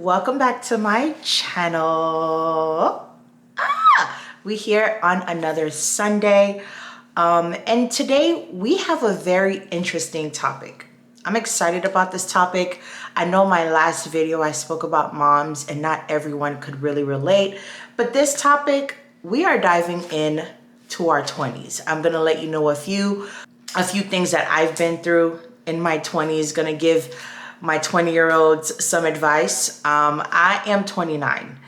welcome back to my channel. We here on another Sunday, and today we have a very interesting topic. I'm excited about this topic. I know my last video I spoke about moms and not everyone could really relate, but this topic we are diving in to our 20s. I'm gonna let you know a few things that I've been through in my 20s, gonna give my 20-year-olds some advice. I am 29.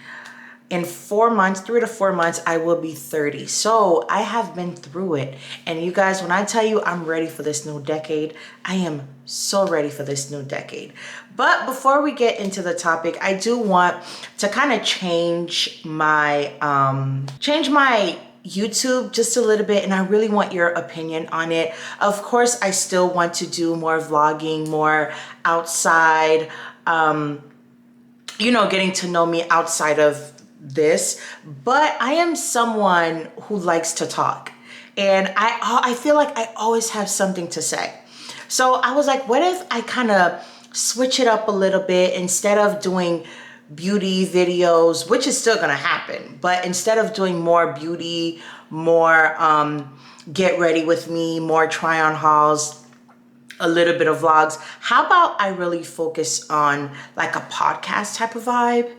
In 4 months, 3 to 4 months, I will be 30. So I have been through it. And you guys, when I tell you I'm ready for this new decade, I am so ready for this new decade. But before we get into the topic, I do want to kind of change my YouTube just a little bit, and I really want your opinion on it. Of course, I still want to do more vlogging, more outside, getting to know me outside of this, but I am someone who likes to talk, and I feel like I always have something to say. So I was like, what if I kind of switch it up a little bit? Instead of doing beauty videos, which is still gonna happen, but instead of doing more beauty, more get ready with me, more try on hauls, a little bit of vlogs, how about I really focus on like a podcast type of vibe,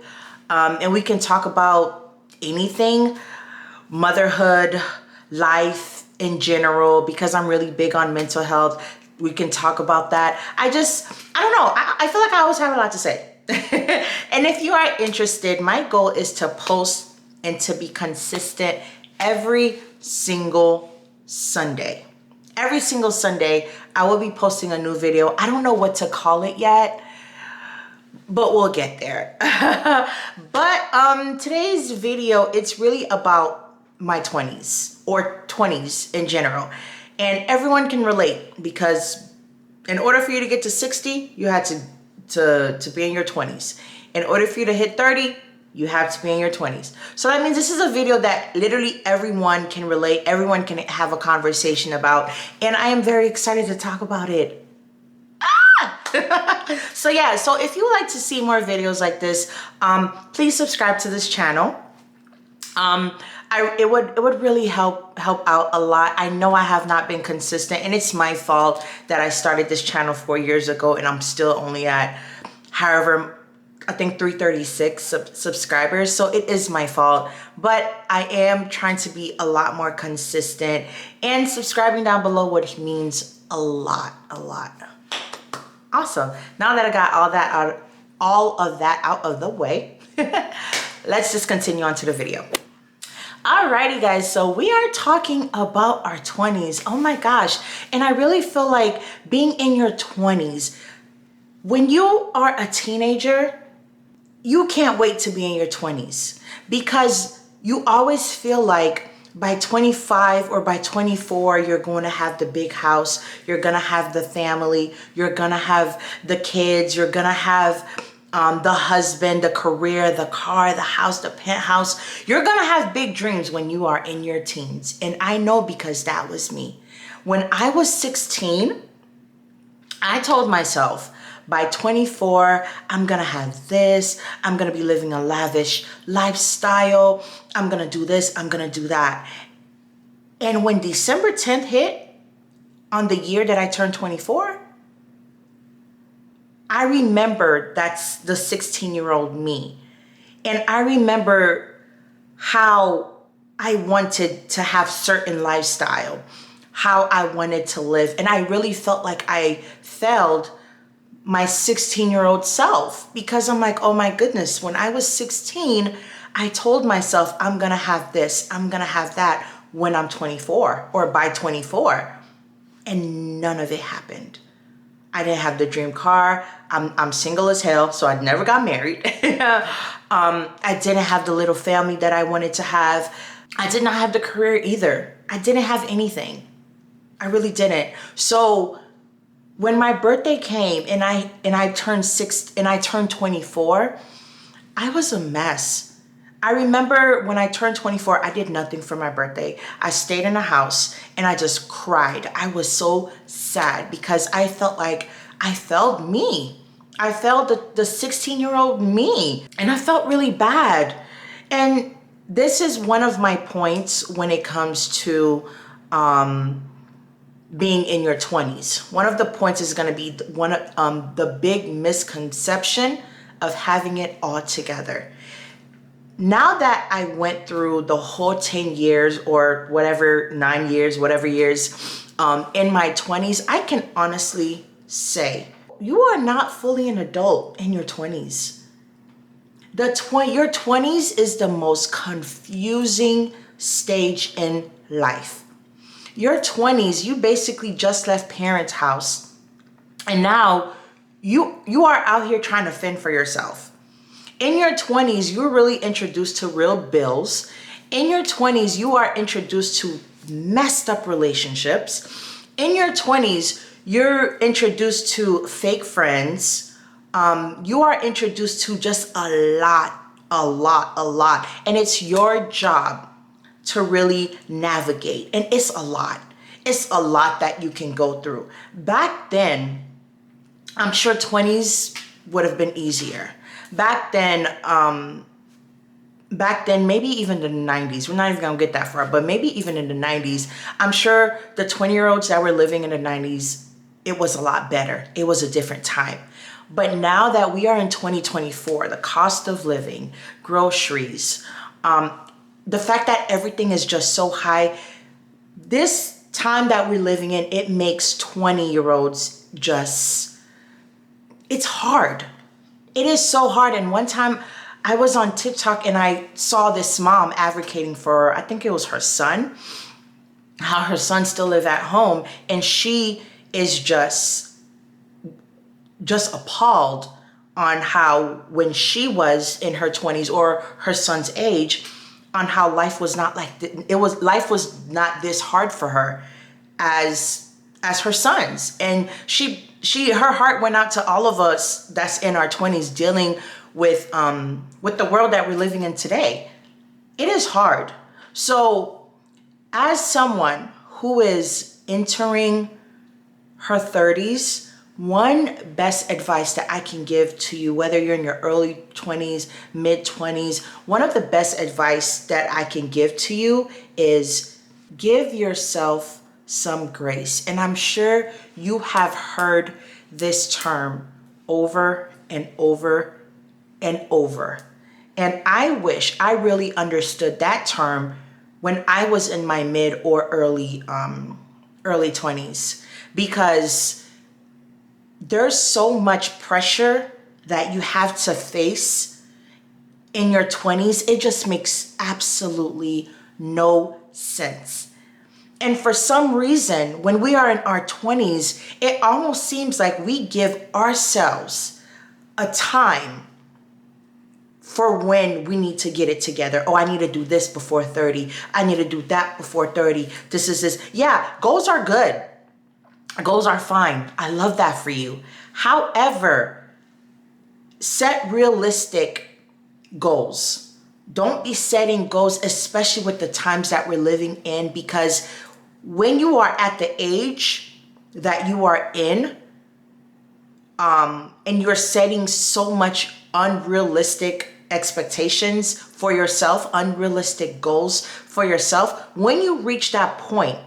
and we can talk about anything, motherhood, life in general, because I'm really big on mental health. We can talk about that. I don't know, I feel like I always have a lot to say. And if you are interested, my goal is to post and to be consistent every single Sunday. Every single Sunday, I will be posting a new video. I don't know what to call it yet, but we'll get there. But today's video, it's really about my 20s or 20s in general. And everyone can relate, because in order for you to get to 60, you had to be in your 20s. In order for you to hit 30, you have to be in your 20s. So that means this is a video that literally everyone can relate, everyone can have a conversation about, and I am very excited to talk about it. So yeah, so if you would like to see more videos like this, please subscribe to this channel. It would really help out a lot. I know I have not been consistent, and it's my fault that I started this channel 4 years ago and I'm still only at, however, I think 336 subscribers. So it is my fault, but I am trying to be a lot more consistent, and subscribing down below would means a lot. Awesome. Now that I got all of that out of the way, let's just continue on to the video. Alrighty guys, so we are talking about our 20s. Oh my gosh. And I really feel like being in your 20s, when you are a teenager, you can't wait to be in your 20s, because you always feel like by 25 or by 24, you're going to have the big house, you're going to have the family, you're going to have the kids, you're going to have the husband, the career, the car, the house, the penthouse. You're gonna have big dreams when you are in your teens. And I know, because that was me. When I was 16, I told myself, by 24, I'm gonna have this, I'm gonna be living a lavish lifestyle, I'm gonna do this, I'm gonna do that. And when December 10th hit, on the year that I turned 24, I remember that's the 16-year-old me. And I remember how I wanted to have certain lifestyle, how I wanted to live. And I really felt like I failed my 16-year-old self, because I'm like, oh my goodness, when I was 16, I told myself I'm gonna have this, I'm gonna have that when I'm 24 or by 24. And none of it happened. I didn't have the dream car. I'm single as hell, so I never got married. I didn't have the little family that I wanted to have. I did not have the career either. I didn't have anything. I really didn't. So when my birthday came and I turned 24, I was a mess. I remember when I turned 24, I did nothing for my birthday. I stayed in a house and I just cried. I was so sad because I felt like I failed me. I felt the 16-year-old me, and I felt really bad. And this is one of my points when it comes to being in your 20s. One of the points is going to be one of the big misconception of having it all together. Now that I went through the whole 10 years or whatever, 9 years, whatever years, in my 20s, I can honestly say you are not fully an adult in your 20s. Your 20s is the most confusing stage in life. Your 20s, you basically just left parents' house, and now you are out here trying to fend for yourself. In your 20s, you're really introduced to real bills. In your 20s, you are introduced to messed up relationships. In your 20s, you're introduced to fake friends. You are introduced to just a lot. And it's your job to really navigate. And it's a lot. It's a lot that you can go through. Back then, I'm sure 20s would have been easier. Back then, maybe even the 90s, we're not even gonna get that far, but maybe even in the 90s, I'm sure the 20-year-olds that were living in the 90s, it was a lot better. It was a different time. But now that we are in 2024, the cost of living, groceries, the fact that everything is just so high, this time that we're living in, it makes 20-year-olds just, it's hard. It is so hard. And one time I was on TikTok and I saw this mom advocating for, I think it was her son, how her son still live at home. And she is just appalled on how when she was in her 20s or her son's age, on how life was not like, life was not this hard for her as her sons. And her heart went out to all of us that's in our 20s dealing with the world that we're living in today. It is hard. So as someone who is entering her 30s, one best advice that I can give to you, whether you're in your early 20s, mid 20s, one of the best advice that I can give to you is give yourself some grace. And I'm sure you have heard this term over and over and over. And I wish I really understood that term when I was in my mid or early 20s, because there's so much pressure that you have to face in your 20s. It just makes absolutely no sense. And for some reason, when we are in our 20s, it almost seems like we give ourselves a time for when we need to get it together. Oh, I need to do this before 30. I need to do that before 30. This is this. Yeah, goals are good. Goals are fine. I love that for you. However, set realistic goals. Don't be setting goals, especially with the times that we're living in, because when you are at the age that you are in, and you're setting so much unrealistic expectations for yourself, unrealistic goals for yourself, when you reach that point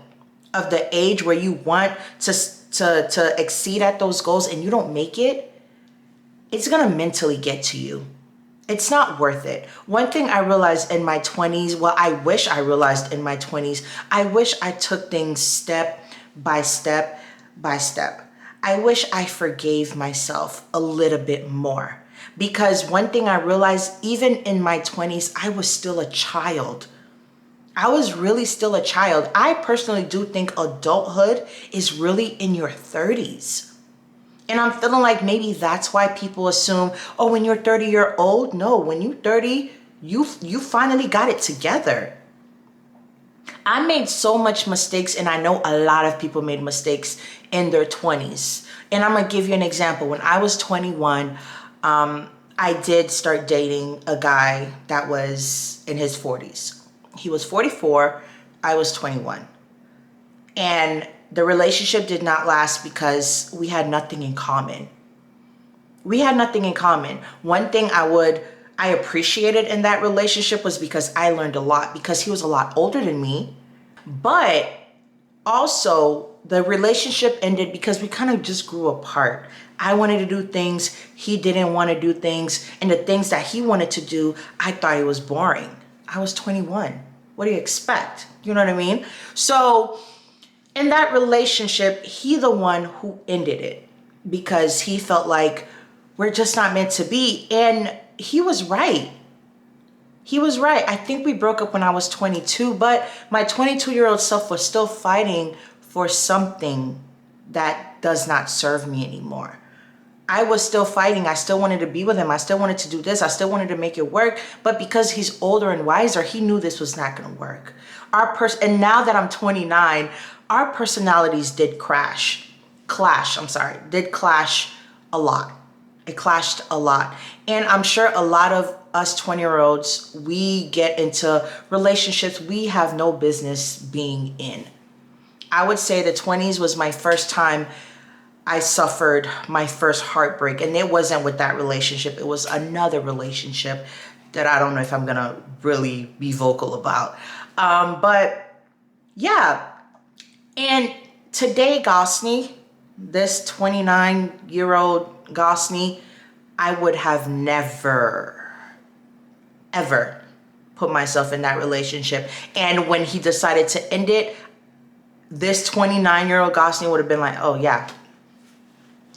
of the age where you want to exceed at those goals and you don't make it, it's gonna mentally get to you. It's not worth it. One thing I realized in my 20s, well, I wish I realized in my 20s, I wish I took things step by step by step. I wish I forgave myself a little bit more, because one thing I realized, even in my 20s, I was still a child. I was really still a child. I personally do think adulthood is really in your 30s. And I'm feeling like maybe that's why people assume, oh, when you're 30, you're old. No, when you're 30, you finally got it together. I made so much mistakes, and I know a lot of people made mistakes in their 20s. And I'm gonna give you an example. When I was 21, I did start dating a guy that was in his 40s. He was 44, I was 21. And the relationship did not last because we had nothing in common. We had nothing in common. One thing I appreciated in that relationship was because I learned a lot, because he was a lot older than me. But also, the relationship ended because we kind of just grew apart. I wanted to do things, he didn't want to do things, and the things that he wanted to do, I thought it was boring. I was 21. What do you expect? You know what I mean? So in that relationship, he the one who ended it because he felt like we're just not meant to be. And he was right. He was right. I think we broke up when I was 22, but my 22-year-old self was still fighting for something that does not serve me anymore. I was still fighting. I still wanted to be with him. I still wanted to do this. I still wanted to make it work. But because he's older and wiser, he knew this was not going to work. And now that I'm 29, our personalities did did clash a lot. It clashed a lot. And I'm sure a lot of us 20-year-olds, we get into relationships we have no business being in. I would say the 20s was my first time I suffered my first heartbreak. And it wasn't with that relationship. It was another relationship that I don't know if I'm going to really be vocal about. But yeah. And today, Gosenie, this 29-year-old Gosenie, I would have never, ever put myself in that relationship. And when he decided to end it, this 29-year-old Gosenie would have been like, oh yeah.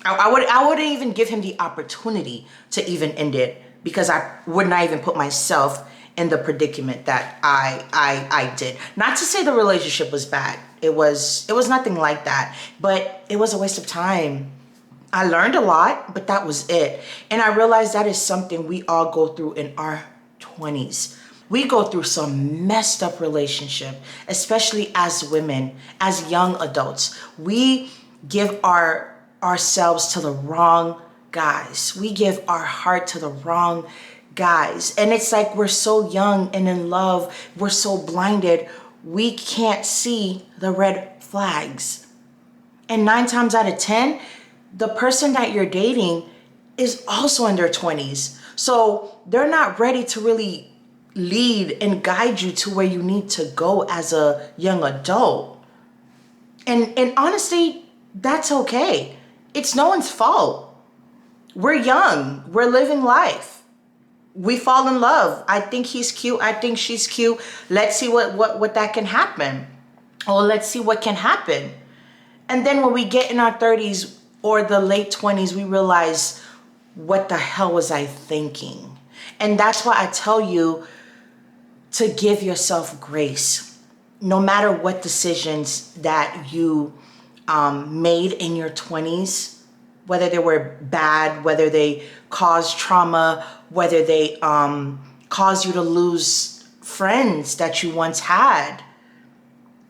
I wouldn't even give him the opportunity to even end it, because I would not even put myself in the predicament that I did. Not to say the relationship was bad. It was nothing like that, but it was a waste of time. I learned a lot, but that was it. And I realized that is something we all go through in our 20s. We go through some messed up relationship, especially as women, as young adults. We give ourselves to the wrong guys. We give our heart to the wrong guys. And it's like we're so young and in love, we're so blinded, we can't see the red flags. And 9 times out of 10, the person that you're dating is also in their 20s. So they're not ready to really lead and guide you to where you need to go as a young adult. And honestly, that's okay. It's no one's fault. We're young. We're living life. We fall in love. I think he's cute. I think she's cute. Let's see what that can happen. Or let's see what can happen. And then when we get in our 30s or the late 20s, we realize, what the hell was I thinking? And that's why I tell you to give yourself grace. No matter what decisions that you made in your 20s, whether they were bad, whether they caused trauma, whether they caused you to lose friends that you once had,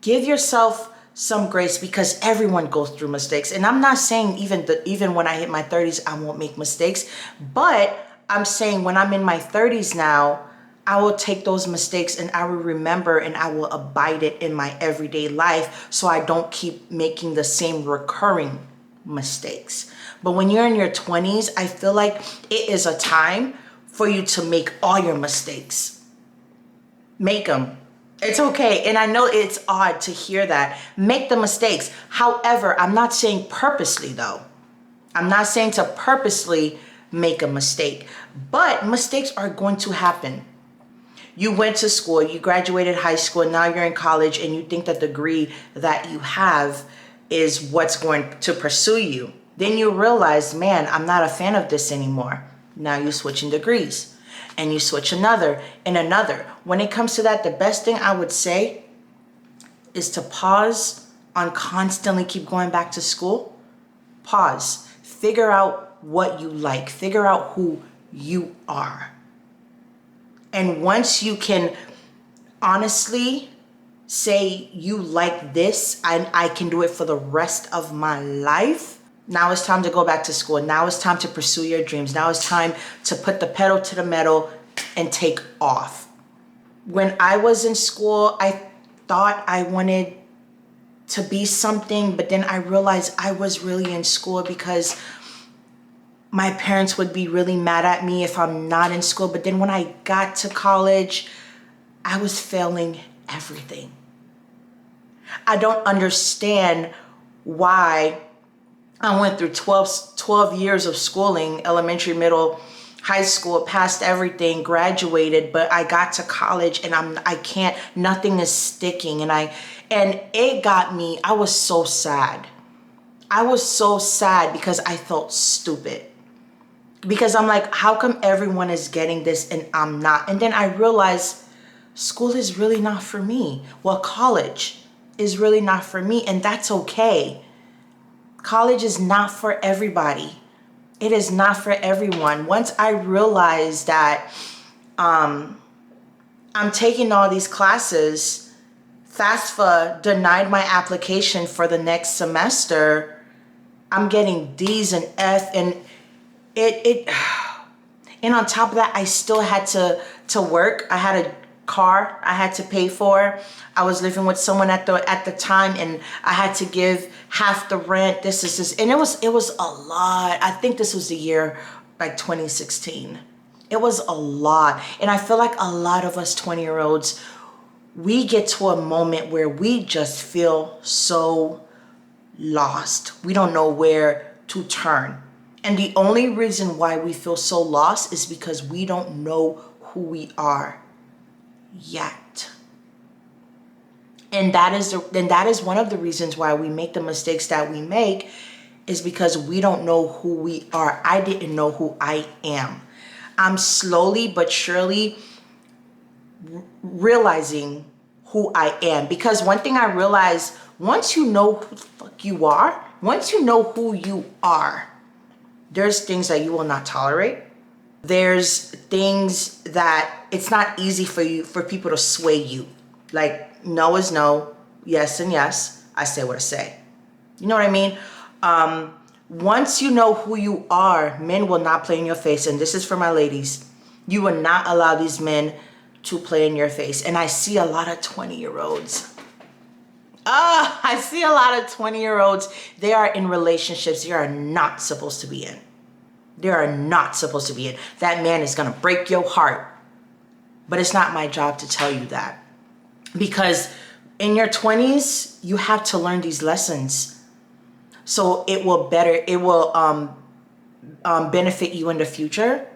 give yourself some grace, because everyone goes through mistakes. And I'm not saying even when I hit my 30s, I won't make mistakes, but I'm saying when I'm in my 30s now, I will take those mistakes and I will remember and I will abide it in my everyday life, so I don't keep making the same recurring mistakes. But when you're in your 20s, I feel like it is a time for you to make all your mistakes. Make them. It's okay. And I know it's odd to hear that. Make the mistakes. However, I'm not saying purposely though. I'm not saying to purposely make a mistake, but mistakes are going to happen. You went to school, you graduated high school, now you're in college, and you think that the degree that you have is what's going to pursue you. Then you realize, man, I'm not a fan of this anymore. Now you're switching degrees, and you switch another and another. When it comes to that, the best thing I would say is to pause on constantly keep going back to school. Pause. Figure out what you like. Figure out who you are. And once you can honestly say you like this, and I can do it for the rest of my life, now it's time to go back to school. Now it's time to pursue your dreams. Now it's time to put the pedal to the metal and take off. When I was in school, I thought I wanted to be something, but then I realized I was really in school because my parents would be really mad at me if I'm not in school. But then when I got to college, I was failing everything. I don't understand why I went through 12 years of schooling, elementary, middle, high school, passed everything, graduated, but I got to college and I can't, nothing is sticking. And it got me, I was so sad. I was so sad because I felt stupid. Because I'm like, how come everyone is getting this and I'm not? And then I realized school is really not for me. Well, college is really not for me, and that's okay. College is not for everybody. It is not for everyone. Once I realized that I'm taking all these classes, FAFSA denied my application for the next semester. I'm getting D's and F, and and on top of that, I still had to work. I had a car I had to pay for. I was living with someone at the time, and I had to give half the rent. This, and it was a lot. I think this was the year like 2016. It was a lot, and I feel like a lot of us 20-year-olds, we get to a moment where we just feel so lost. We don't know where to turn. And the only reason why we feel so lost is because we don't know who we are yet. And that is one of the reasons why we make the mistakes that we make, is because we don't know who we are. I didn't know who I am. I'm slowly but surely realizing who I am. Because one thing I realized, once you know who the fuck you are, once you know who you are, there's things that you will not tolerate. There's things that it's not easy for people to sway you. Like, no is no, yes and yes. I say what I say. You know what I mean? Once you know who you are, men will not play in your face. And this is for my ladies. You will not allow these men to play in your face. And I see a lot of 20-year-olds. I see a lot of 20-year-olds. They are in relationships they are not supposed to be in. They are not supposed to be in. That man is going to break your heart. But it's not my job to tell you that. Because in your 20s, you have to learn these lessons. So it will benefit you in the future.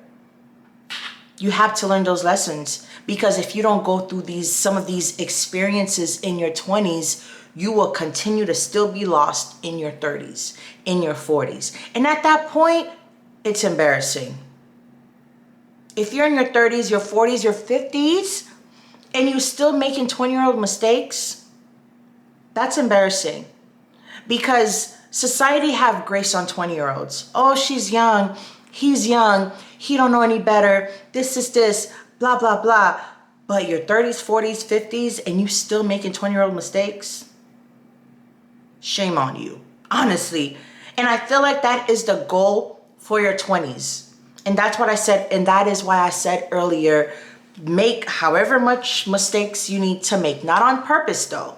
You have to learn those lessons, because if you don't go through some of these experiences in your 20s, you will continue to still be lost in your 30s, in your 40s. And at that point, it's embarrassing. If you're in your 30s, your 40s, your 50s, and you're still making 20-year-old mistakes, that's embarrassing. Because society have grace on 20-year-olds. Oh, she's young. He's young. He don't know any better. This is this, blah, blah, blah. But your 30s, 40s, 50s, and you still making 20-year-old mistakes? Shame on you, honestly. And I feel like that is the goal for your 20s. And that's what I said. And that is why I said earlier, make however much mistakes you need to make. Not on purpose, though.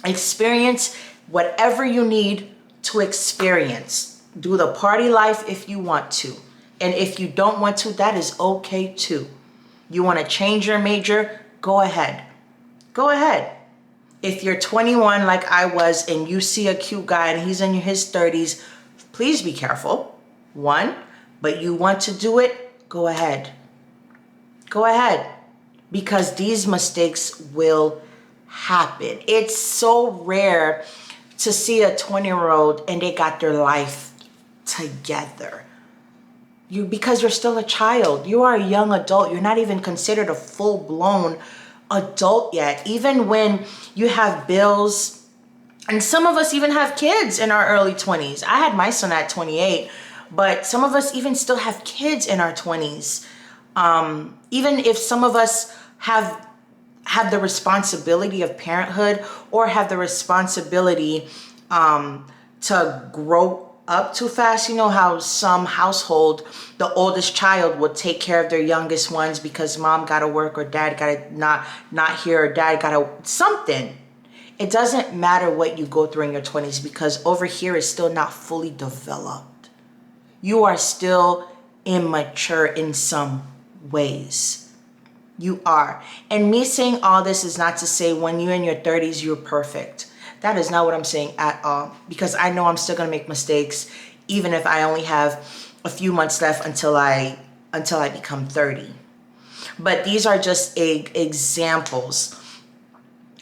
Experience whatever you need to experience. Do the party life if you want to. And if you don't want to, that is okay too. You want to change your major? Go ahead. Go ahead. If you're 21 like I was and you see a cute guy and he's in his 30s, please be careful. One, but you want to do it, go ahead. Go ahead. Because these mistakes will happen. It's so rare to see a 20-year-old and they got their life together. Because you're still a child. You are a young adult. You're not even considered a full-blown adult yet. Even when you have bills, and some of us even have kids in our early 20s. I had my son at 28, but some of us even still have kids in our 20s. Even if some of us have the responsibility of parenthood or have the responsibility to grow up too fast. You know how some household, the oldest child would take care of their youngest ones because mom got to work or dad got to not here or dad got to something. It doesn't matter what you go through in your 20s, because over here is still not fully developed. you are still immature in some ways. You are. And me saying all this is not to say when you're in your 30s, you're perfect. That is not what I'm saying at all, because I know I'm still going to make mistakes, even if I only have a few months left until I become 30. But these are just examples.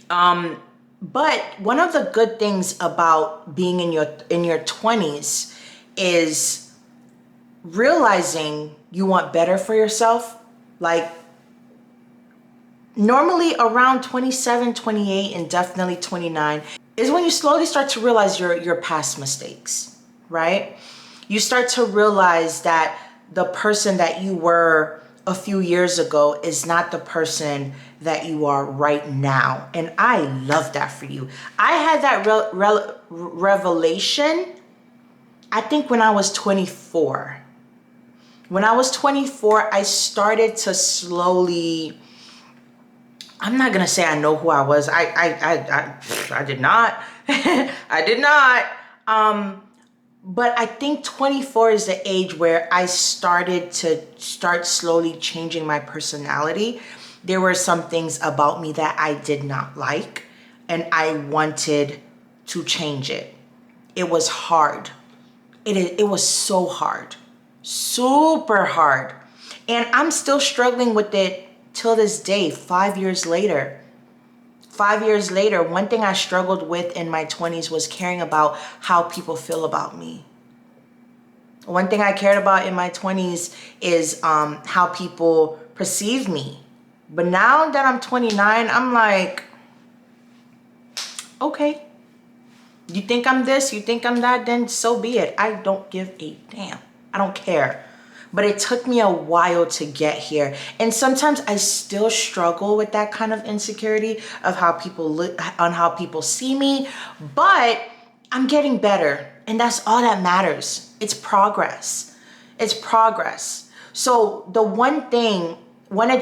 But one of the good things about being in your 20s is realizing you want better for yourself. Like normally around 27, 28, and definitely 29 is when you slowly start to realize your past mistakes, right? You start to realize that the person that you were a few years ago is not the person that you are right now. And I love that for you. I had that revelation, I think when I was 24. When I was 24, I started to slowly, I'm not gonna say I know who I was. I did not. I did not. But I think 24 is the age where I started to slowly changing my personality. There were some things about me that I did not like, and I wanted to change it. It was hard. It was so hard, super hard. And I'm still struggling with it till this day, 5 years later. 5 years later, one thing I struggled with in my 20s was caring about how people feel about me. One thing I cared about in my 20s is how people perceive me. But now that I'm 29, I'm like, okay, you think I'm this, you think I'm that, then so be it. I don't give a damn. I don't care. But it took me a while to get here. And sometimes I still struggle with that kind of insecurity of how people look, on how people see me, but I'm getting better. And that's all that matters. It's progress. It's progress. So the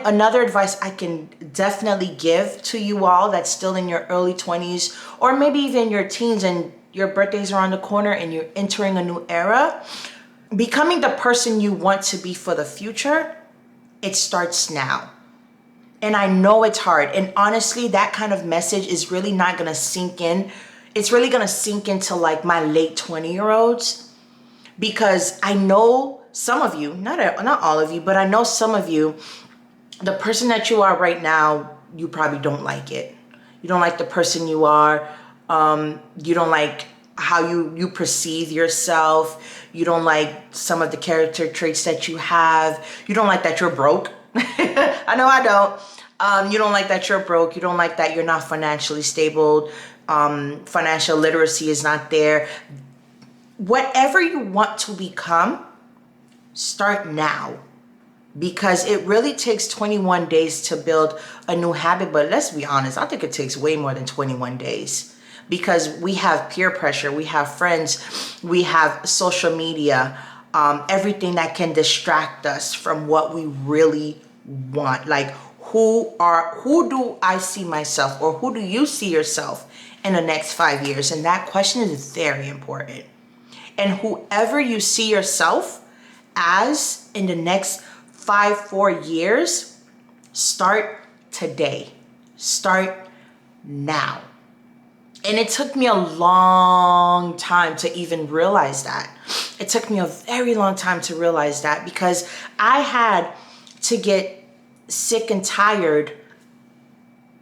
another advice I can definitely give to you all that's still in your early 20s, or maybe even your teens and your birthdays are on the corner and you're entering a new era, becoming the person you want to be for the future, it starts now. And I know it's hard. And honestly, that kind of message is really not going to sink in. It's really going to sink into like my late 20-year-olds, because I know some of you, not all of you, but I know some of you, the person that you are right now, you probably don't like it. You don't like the person you are. You don't like how you perceive yourself. You don't like some of the character traits that you have. You don't like that you're broke. I know I don't. You don't like that you're broke. You don't like that you're not financially stable. Financial literacy is not there. Whatever you want to become, start now. Because it really takes 21 days to build a new habit. But let's be honest, I think it takes way more than 21 days. Because we have peer pressure, we have friends, we have social media, everything that can distract us from what we really want. Like, who do I see myself, or who do you see yourself in the next 5 years? And that question is very important. And whoever you see yourself as in the next 4 years, start today. Start now. And it took me a long time to even realize that. It took me a very long time to realize that, because I had to get sick and tired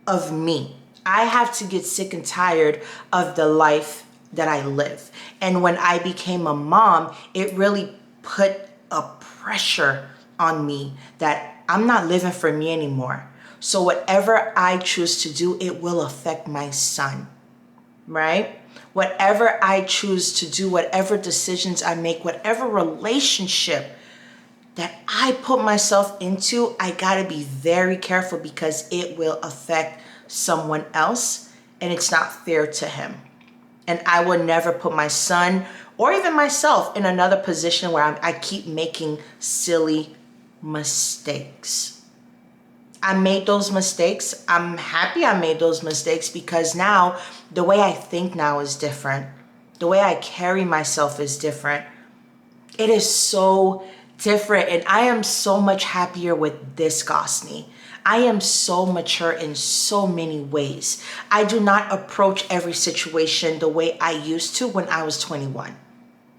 of me. I have to get sick and tired of the life that I live. And when I became a mom, it really put a pressure on me that I'm not living for me anymore. So whatever I choose to do, it will affect my son. Right? Whatever I choose to do, whatever decisions I make, whatever relationship that I put myself into, I gotta be very careful, because it will affect someone else and it's not fair to him. And I will never put my son or even myself in another position where I keep making silly mistakes. I made those mistakes. I'm happy I made those mistakes, because now the way I think now is different. The way I carry myself is different. It is so different, and I am so much happier with this Gosenie. I am so mature in so many ways. I do not approach every situation the way I used to when I was 21.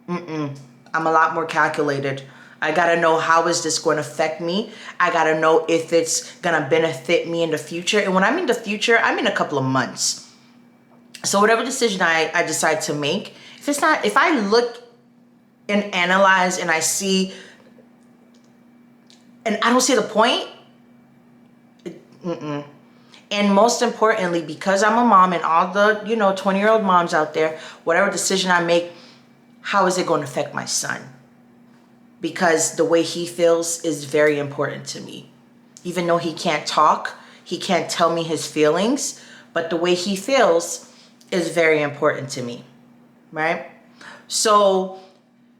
I'm a lot more calculated. I gotta know, how is this going to affect me? I gotta know if it's gonna benefit me in the future. And when I mean the future, I mean a couple of months. So whatever decision I decide to make, if I look and analyze and I see, and I don't see the point, and most importantly, because I'm a mom, and all the 20-year-old moms out there, whatever decision I make, how is it going to affect my son? Because the way he feels is very important to me. Even though he can't talk, he can't tell me his feelings, but the way he feels is very important to me, right? So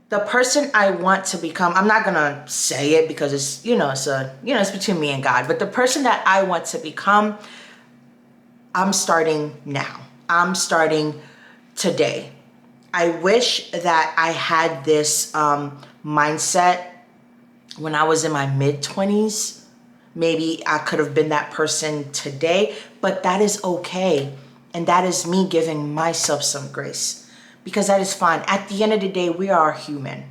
the person I want to become, I'm not gonna say it because it's between me and God, but the person that I want to become, I'm starting now. I'm starting today. I wish that I had this mindset when I was in my mid-20s. Maybe I could have been that person today, but that is okay. And that is me giving myself some grace, because that is fine. At the end of the day, we are human.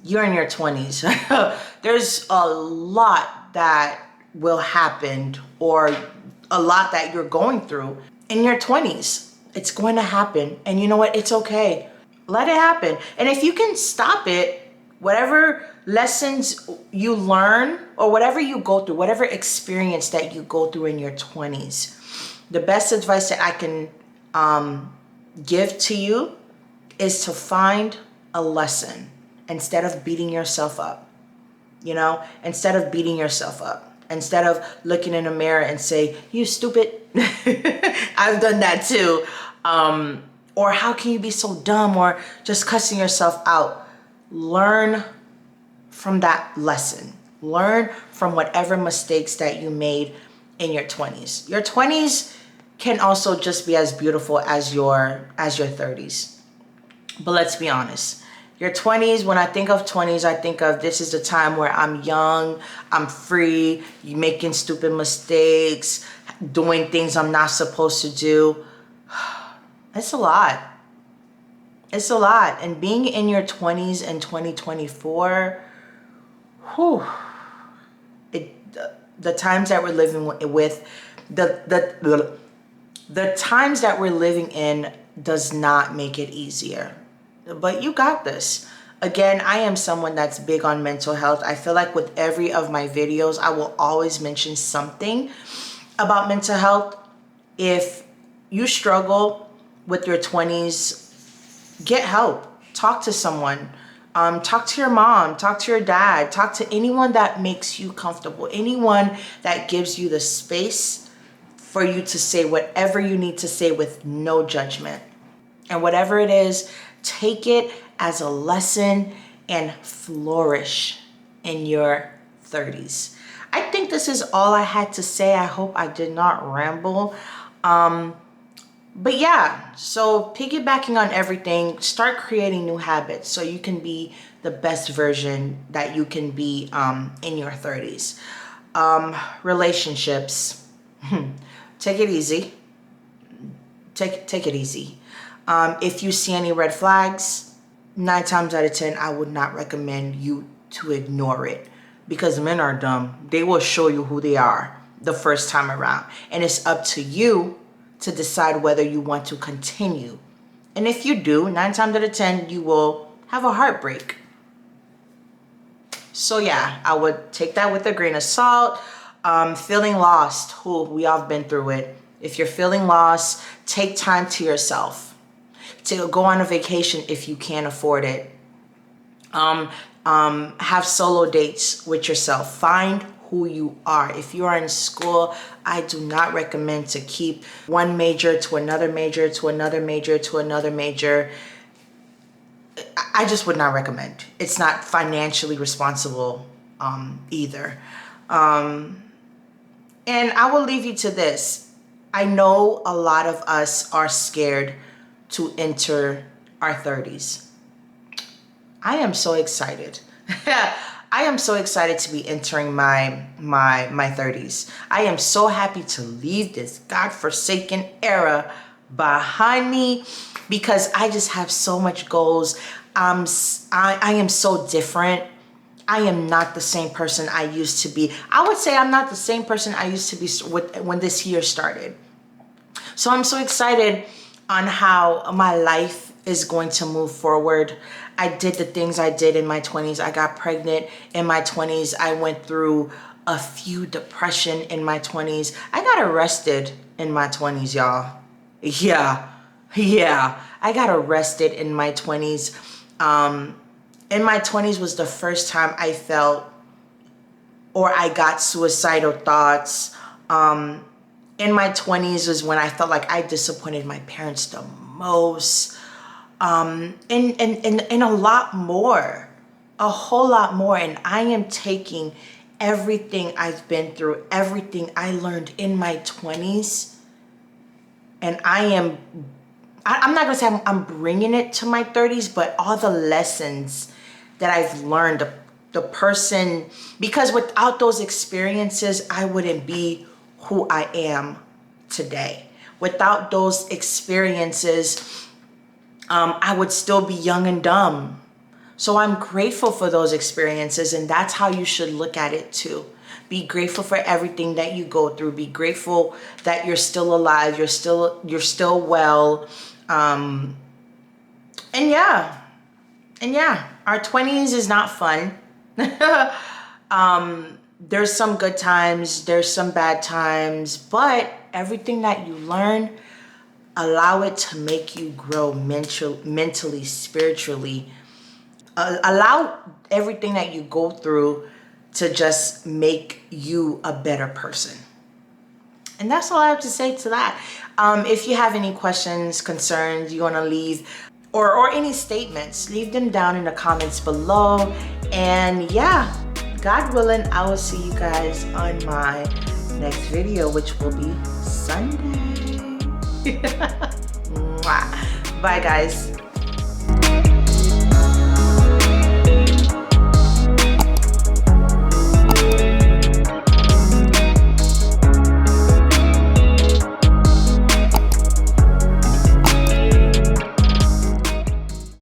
You're in your 20s. There's a lot that will happen, or a lot that you're going through in your 20s. It's going to happen. And you know what? It's okay. Let it happen. And if you can stop it, whatever lessons you learn or whatever you go through, whatever experience that you go through in your 20s, the best advice that I can give to you is to find a lesson instead of beating yourself up. Instead of beating yourself up, instead of looking in a mirror and say, you stupid. I've done that too. Or how can you be so dumb, or just cussing yourself out. Learn from that lesson. Learn from whatever mistakes that you made in your 20s. Your 20s can also just be as beautiful as your 30s. But let's be honest. Your 20s, when I think of 20s, I think of, this is the time where I'm young, I'm free, you making stupid mistakes, doing things I'm not supposed to do. It's a lot. It's a lot. And being in your 20s in 2024, the times that we're living with, the times that we're living in does not make it easier. But you got this. Again, I am someone that's big on mental health. I feel like with every of my videos, I will always mention something about mental health. If you struggle with your 20s, get help. Talk to someone. Talk to your mom. Talk to your dad. Talk to anyone that makes you comfortable. Anyone that gives you the space for you to say whatever you need to say with no judgment. And whatever it is, take it as a lesson and flourish in your 30s. I think this is all I had to say. I hope I did not ramble. But yeah, so piggybacking on everything, start creating new habits so you can be the best version that you can be in your 30s. Relationships, take it easy. Take it easy. If you see any red flags, 9 times out of 10, I would not recommend you to ignore it, because men are dumb. They will show you who they are the first time around. And it's up to you to decide whether you want to continue. And if you do, 9 times out of 10, you will have a heartbreak. So yeah, I would take that with a grain of salt. Feeling lost, we all have been through it. If you're feeling lost, take time to yourself. To go on a vacation if you can't afford it. Have solo dates with yourself. Find who you are. If you are in school, I do not recommend to keep one major to another major to another major to another major. I just would not recommend. It's not financially responsible either. And I will leave you to this. I know a lot of us are scared to enter our 30s. I am so excited. I am so excited to be entering my 30s. I am so happy to leave this godforsaken era behind me because I just have so much goals. I am so different. I am not the same person I used to be. I would say I'm not the same person I used to be when this year started. So I'm so excited on how my life is going to move forward. I did the things I did in my 20s. I got pregnant in my 20s. I went through a few depression in my 20s. I got arrested in my 20s, y'all. Yeah. I got arrested in my 20s. In my 20s was the first time I felt or I got suicidal thoughts. In my 20s was when I felt like I disappointed my parents the most. And a lot more, a whole lot more. And I am taking everything I've been through, everything I learned in my 20s, and I'm not gonna say I'm bringing it to my 30s, but all the lessons that I've learned, the person, because without those experiences, I wouldn't be who I am today. Without those experiences, I would still be young and dumb. So I'm grateful for those experiences, and that's how you should look at it too. Be grateful for everything that you go through. Be grateful that you're still alive. You're still well. And yeah, our 20s is not fun. There's some good times, there's some bad times, but everything that you learn, allow it to make you grow mentally, spiritually. Allow everything that you go through to just make you a better person. And that's all I have to say to that. If you have any questions, concerns, you want to leave, or any statements, leave them down in the comments below. And yeah, God willing, I will see you guys on my next video, which will be Sunday. Mwah. Bye guys.